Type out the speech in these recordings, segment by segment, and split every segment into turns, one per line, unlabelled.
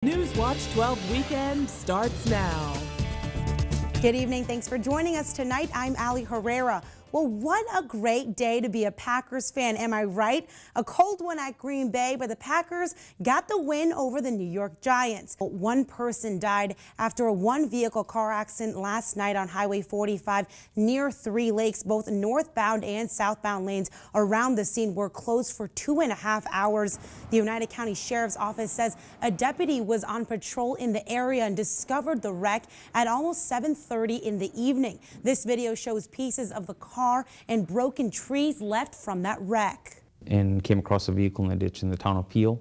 News Watch 12 weekend starts now.
Good evening. Thanks for joining us tonight. I'm Ali Herrera. Well, what a great day to be a Packers fan, am I right? A cold one at Green Bay, but the Packers got the win over the New York Giants. One person died after a one-vehicle car accident last night on Highway 45 near Three Lakes. Both northbound and southbound lanes around the scene were closed for 2.5 hours. The United County Sheriff's Office says a deputy was on patrol in the area and discovered the wreck at almost 7:30 in the evening. This video shows pieces of the car and broken trees left from that wreck.
And came across a vehicle in a ditch in the town of Peel,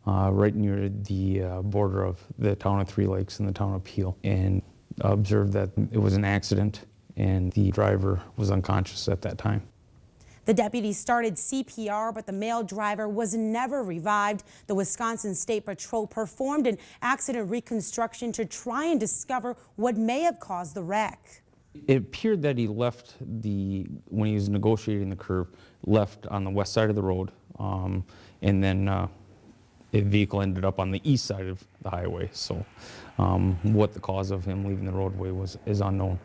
right near the border of the town of Three Lakes and the town of Peel, and observed that it was an accident and the driver was unconscious at that time.
The deputy started CPR, but the male driver was never revived. The Wisconsin State Patrol performed an accident reconstruction to try and discover what may have caused the wreck.
It appeared that he left when he was negotiating the curve, left on the west side of the road, and then the vehicle ended up on the east side of the highway. So what the cause of him leaving the roadway is unknown.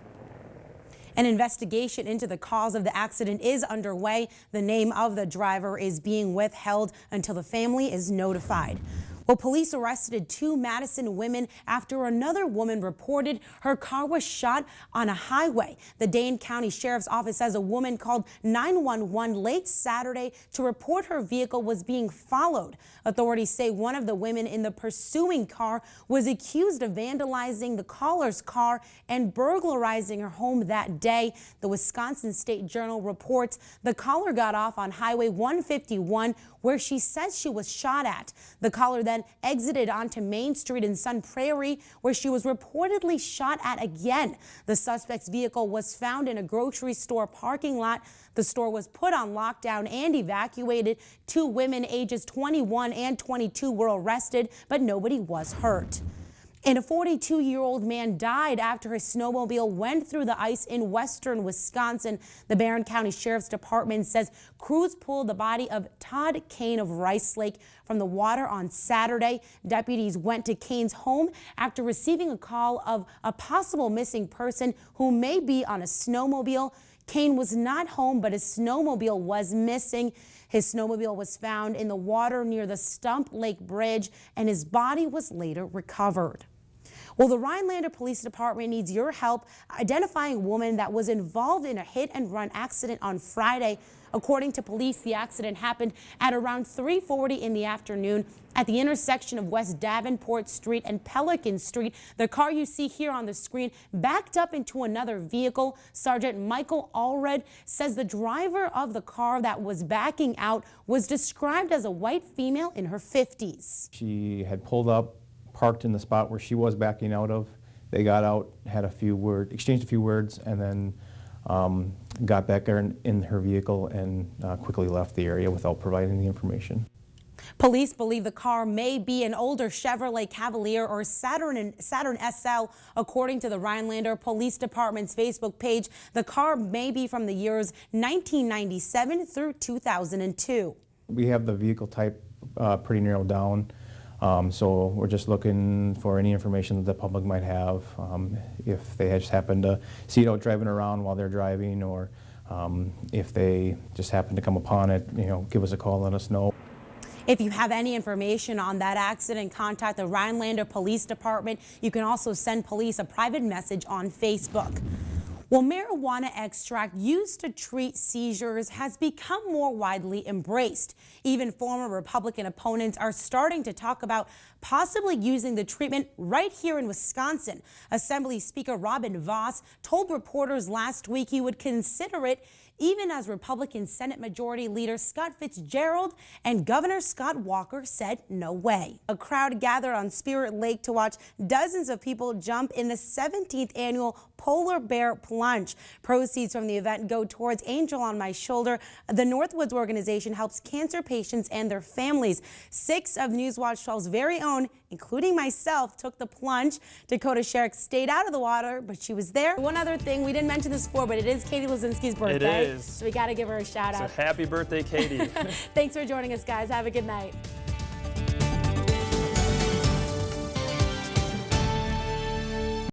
An investigation into the cause of the accident is underway. The name of the driver is being withheld until the family is notified. Well, police arrested 2 Madison women after another woman reported her car was shot on a highway. The Dane County Sheriff's Office says a woman called 911 late Saturday to report her vehicle was being followed. Authorities say one of the women in the pursuing car was accused of vandalizing the caller's car and burglarizing her home that day. The Wisconsin State Journal reports the caller got off on Highway 151 where she says she was shot at. The caller then exited onto Main Street in Sun Prairie, where she was reportedly shot at again. The suspect's vehicle was found in a grocery store parking lot. The store was put on lockdown and evacuated. 2 women ages 21 and 22 were arrested, but nobody was hurt. And a 42-year-old man died after his snowmobile went through the ice in western Wisconsin. The Barron County Sheriff's Department says crews pulled the body of Todd Kane of Rice Lake from the water on Saturday. Deputies went to Kane's home after receiving a call of a possible missing person who may be on a snowmobile. Kane was not home, but his snowmobile was missing. His snowmobile was found in the water near the Stump Lake Bridge, and his body was later recovered. Well, the Rhinelander Police Department needs your help identifying a woman that was involved in a hit-and-run accident on Friday. According to police, the accident happened at around 3:40 in the afternoon at the intersection of West Davenport Street and Pelican Street. The car you see here on the screen backed up into another vehicle. Sergeant Michael Allred says the driver of the car that was backing out was described as a white female in her 50s.
She had pulled up, parked in the spot where she was backing out of. They got out, had exchanged a few words, and then got back in her vehicle and quickly left the area without providing the information.
Police believe the car may be an older Chevrolet Cavalier or Saturn SL. According to the Rhinelander Police Department's Facebook page, the car may be from the years 1997 through 2002. We
have the vehicle type pretty narrowed down. So we're just looking for any information that the public might have, if they just happen to see it out driving around while they're driving, or if they just happen to come upon it, give us a call, let us know.
If you have any information on that accident, contact the Rhinelander Police Department. You can also send police a private message on Facebook. Well, marijuana extract used to treat seizures has become more widely embraced. Even former Republican opponents are starting to talk about possibly using the treatment right here in Wisconsin. Assembly Speaker Robin Vos told reporters last week he would consider it, even as Republican Senate Majority Leader Scott Fitzgerald and Governor Scott Walker said no way. A crowd gathered on Spirit Lake to watch dozens of people jump in the 17th annual Polar Bear Plunge. Proceeds from the event go towards Angel on My Shoulder. The Northwoods organization helps cancer patients and their families. 6 of Newswatch 12's very own, including myself, took the plunge. Dakota Sherrick stayed out of the water, but she was there. One other thing, we didn't mention this before, but it is Katie Lazinski's birthday.
It is.
So we got to give her a shout out.
So happy birthday, Katie.
Thanks for joining us, guys. Have a good night.